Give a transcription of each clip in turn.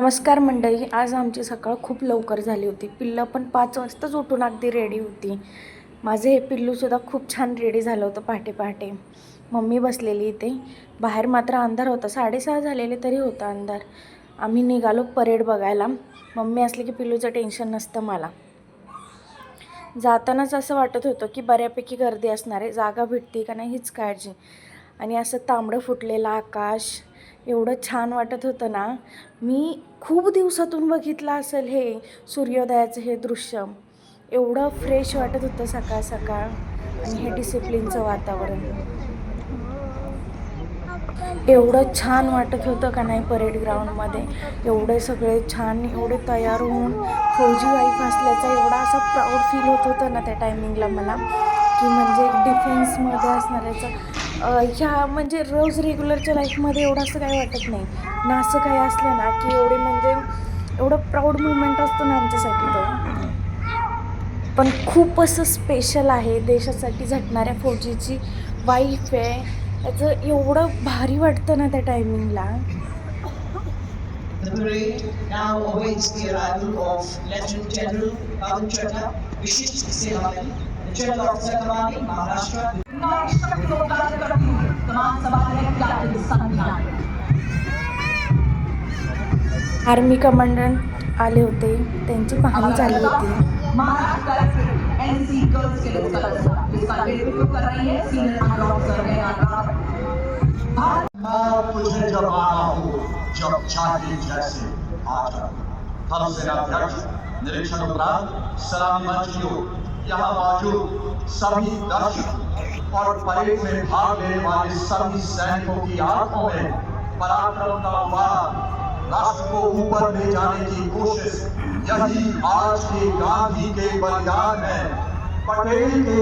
नमस्कार मंडळी. आज आमची सकाळ खूप लवकर झाली होती. पिल्लं पण 5 वाजताच उठून अगदी रेडी होती. माझं हे पिल्लूसुद्धा खूप छान रेडी झालं होतं पहाटे पहाटे. मम्मी बसलेली इथे. बाहेर मात्र अंधार होता. 6:30 झालेले तरी होता अंधार. आम्ही निघालो परेड बघायला. मम्मी असली की पिल्लूचं टेन्शन नसतं मला. जातानाच असं वाटत होतं की बऱ्यापैकी गर्दी असणार आहे, जागा भेटते का नाही हीच काळजी. आणि असं तांबडं फुटलेलं आकाश एवढं छान वाटत होतं ना. मी खूप दिवसातून बघितलं असेल हे सूर्योदयाचं हे दृश्य. एवढं फ्रेश वाटत होतं सकाळ सकाळ. आणि हे डिसिप्लिनचं वातावरण एवढं छान वाटत होतं का नाही. परेड ग्राउंडमध्ये एवढे सगळे छान एवढे तयार होऊन फौजी वाईफ असल्याचा एवढा असा प्राऊड फील होत होतं ना त्या टायमिंगला मला, की म्हणजे डिफेन्समध्ये असणाऱ्याचं ह्या म्हणजे रोज रेग्युलरच्या लाईफमध्ये एवढं असं काही वाटत नाही ना. असं काही असलं ना की एवढे म्हणजे एवढं प्राऊड मुवमेंट असतो ना आमच्यासाठी तो. पण खूप असं स्पेशल आहे. देशासाठी झटणाऱ्या फौजीची वाईफ आहे, त्याचं एवढं भारी वाटतं ना त्या टायमिंगला. The parade now awaits the arrival of Lieutenant General Pavan Chadha, Vishisht Seva Medal, the General Officer Commanding Maharashtra. Army commandant आले होते, त्यांची पाहणी झाली होती. तुझे जब आना हो जब चाहिए जैसे आजा। थल सेनाध्यक्ष निरीक्षण उपरांत सलामी मंच की ओर यहाँ मौजूद सभी दर्शक और परेड में भाग लेने वाले सभी सैनिकों की आंखों में पराक्रम का उबाल, राष्ट्र को ऊपर ले जाने की कोशिश, यही आज के गांधी के बलिदान है। पटेल के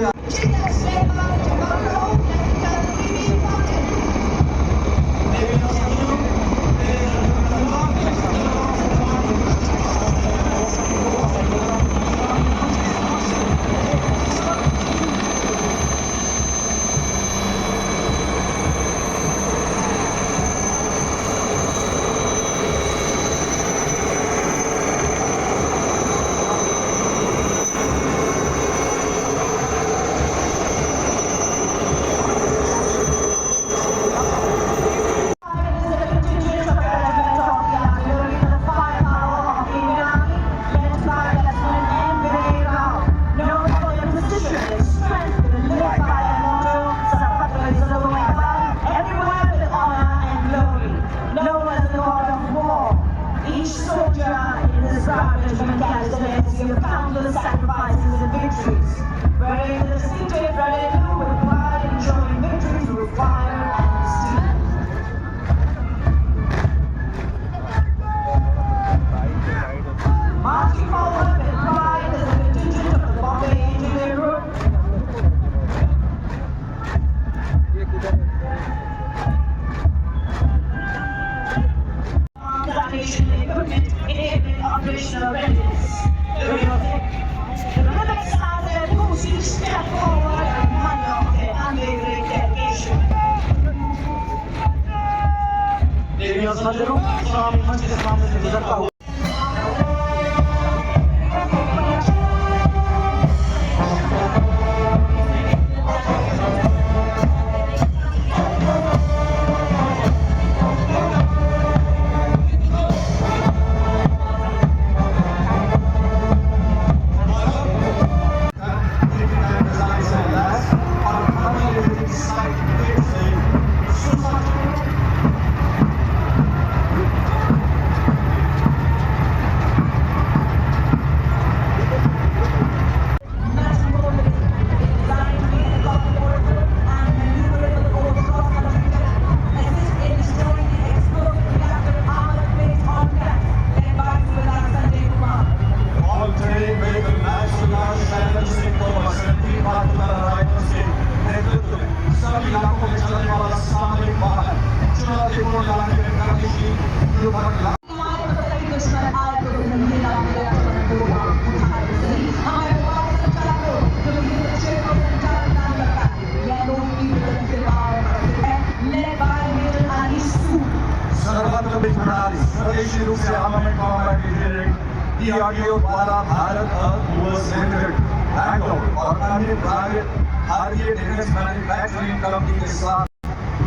स्वदेशी रूप से आर्मामेंट कॉम्बैट इंजीनियरिंग DRDO द्वारा भारत अर्थ मूवर्स लिमिटेड बैंगलोर और अन्य भारतीय डिफेंस मैन्युफैक्चरिंग कंपनी के साथ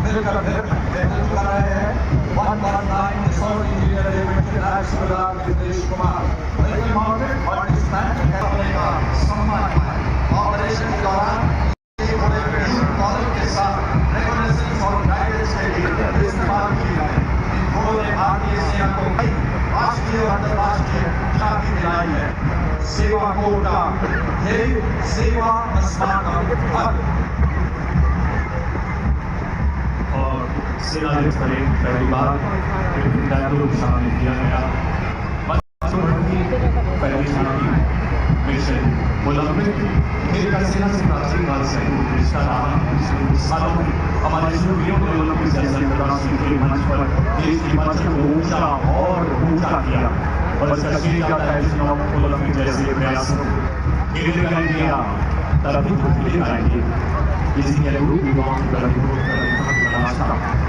मिलकर डेवलप कर रहे हैं 119 डिसॉल्ट इंजीनियर लिमिटेड राष्ट्रपति Nitish Kumar welcome mounted participant करने का सम्मान है। ऑपरेशन के दौरान कॉलम के साथ रिकॉग्निशंस और गाइडेंस के लिए इस्तेमाल की गई। इन घोड़ों ने भारतीय सेना को कई राष्ट्रीय और अंतर्राष्ट्रीय ख्याति दिलाई है। सेवा कोटा ध्येय सेवा अस्माकं और सेना दिवस पर पहली बार बैंगलोर में शामिल किया गया। पहली शादी मिशन ओलंपिक खेल का सेना से प्राचीन काल से रिश्ता रहा। सालों में हमारे शूरवीरों ने ओलंपिक जैसे अंतर्राष्ट्रीय खेल मंच पर देश की मंच को ऊंचा और ऊंचा किया और इसका श्रेय जाता है ओलंपिक जैसे प्रयासों को। खेलेगा इंडिया तभी तो खेलेगा इंडिया। इसी के अनुरूप युवाओं की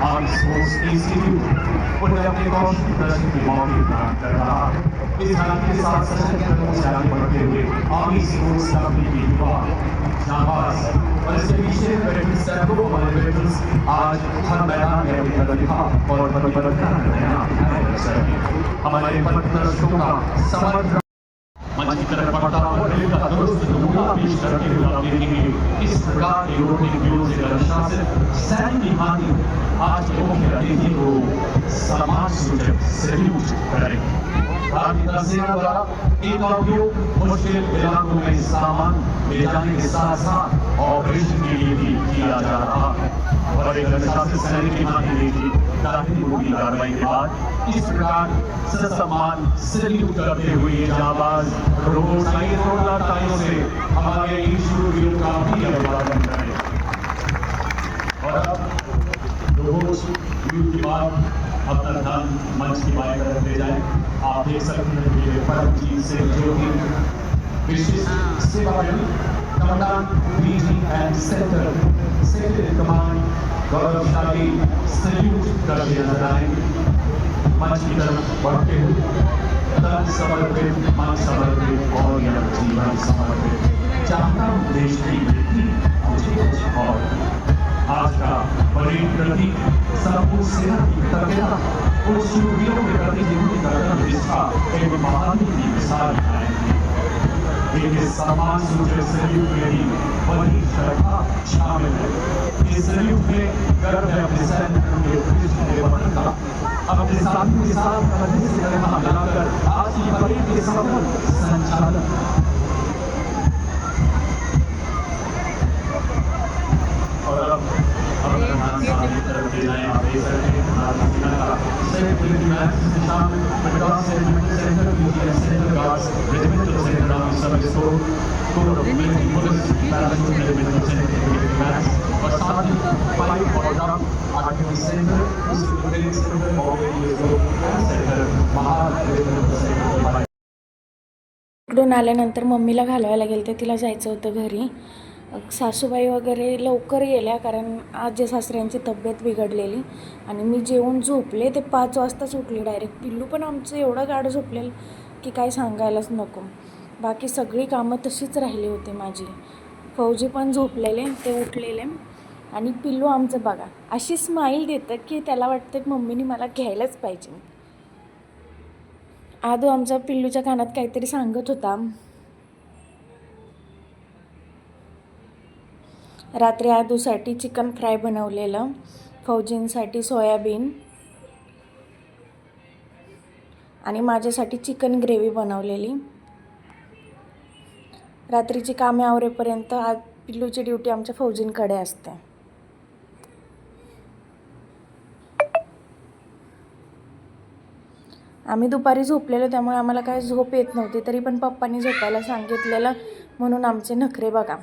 आर्मी स्पोर्ट्स इंस्टीट्यूट उन्हें अपने कौशल प्रदर्शन के मौके प्रदान कर रहा है। इस धरती के साथ सशक्त कदमों से आगे बढ़ते हुए आर्मी स्पोर्ट्स कंपनी के युवा जांबाज और इसके पीछे बैठे सैकड़ों हमारे वेटरन्स आज हर मैदान में अपनी प्रतिभा और प्रतिबद्धता हमारे पथदर्शकों का समर्पण मंच की तरफ बढ़ता हुआ का दुरुस्त नमूना पेश करते हुए आप देखेंगे इस प्रकार के यूरोपियन ब्यूरो से अनुशासित सैन्य की भांति आज के मुख्य अतिथि को सम्मान सूचक सैल्यूट करेंगे। भारतीय सेना द्वारा इनका उपयोग मुश्किल इलाकों में सामान ले जाने के साथ साथ ऑपरेशन के लिए भी किया जा रहा है और एक अनुशासित सैनिक की भांति देखिए काफी कार्रवाई के बाद इस प्रकार ससम्मान सैल्यूट करते हुए ये जाबाज रोबोट टाइमों से हमारे इन शूरवीरों का भी अभिवादन करें। और अब रोबोट युद्ध के बाद अपना ध्यान मंच की बाएं तरफ ले जाए। आप देख सकते हैं कि परमजीत सिंह जो कि विशिष्ट सेवा commandant BG and sector command गौरवशाली सैल्यूट करते नजर आएंगे। मंच की तरफ बढ़ते हुए तन समर्पित मन समर्पित और यह जीवन समर्पित चाहता हूँ देश की वृद्धि मुझे कुछ और। आज का परेड प्रतीक संपूर्ण सेना की कर्तव्यता उन शूरवीरों के प्रति जिनकी कर्तव्य निष्ठा एवं महान की मिसाल दिखाएंगे। इनके सम्मान सूचक सैल्यूट में भी बड़ी श्रद्धा शामिल है। इस सैल्यूट में गर्व है अपने सैनिकों के उत्कृष्ट निर्वहन का। अपने साथियों के साथ कंधे से कंधा मिलाकर आज की परेड के सफल संचालन और अब प्रधान साहब की तरफ ले जाएं। आप देख सकते हैं भारतीय सेना का संयुक्त मैच से शामिल Maddox regimental centre BGS centre guards regimental centre army service corps of military police parachute regimental centre match और साथ ही पाइप और ड्रम आर्टिलरी सेंटर उसके centre mobility centre Maharashtra regimental centre. इकडून आल्यानंतर मम्मीला घालवायला गेले तर तिला जायचं होतं घरी. सासूबाई वगैरे लवकर गेल्या कारण आजी सासऱ्यांची तब्येत बिघडलेली आणि मी जेवून झोपले ते 5 वाजताच उठले डायरेक्ट. पिल्लू पण आमचं एवढं गाढ झोपलेलं की काय सांगायलाच नको. बाकी सगळी कामं तशीच राहिली होती माझी. फौजी पण झोपलेले ते उठलेले आणि पिल्लू आमचं बघा अशी स्माईल देतं की त्याला वाटतं की मम्मीने मला घ्यायलाच पाहिजे. आदू आमचा पिल्लूच्या कानात काहीतरी सांगत होता. रात्री आदूसाठी चिकन फ्राय बनवलेलं, फौजींसाठी सोयाबीन आणि माझ्यासाठी चिकन ग्रेव्ही बनवलेली. रात्रीची कामे आवरेपर्यंत आज पिल्लूची ड्युटी आमच्या फौजींकडे असते. आम्ही दुपारी झोपलेलो त्यामुळे आम्हाला काय झोप येत नव्हती तरी पण पप्पांनी झोपायला सांगितलेलं म्हणून आमचे नखरे बघा.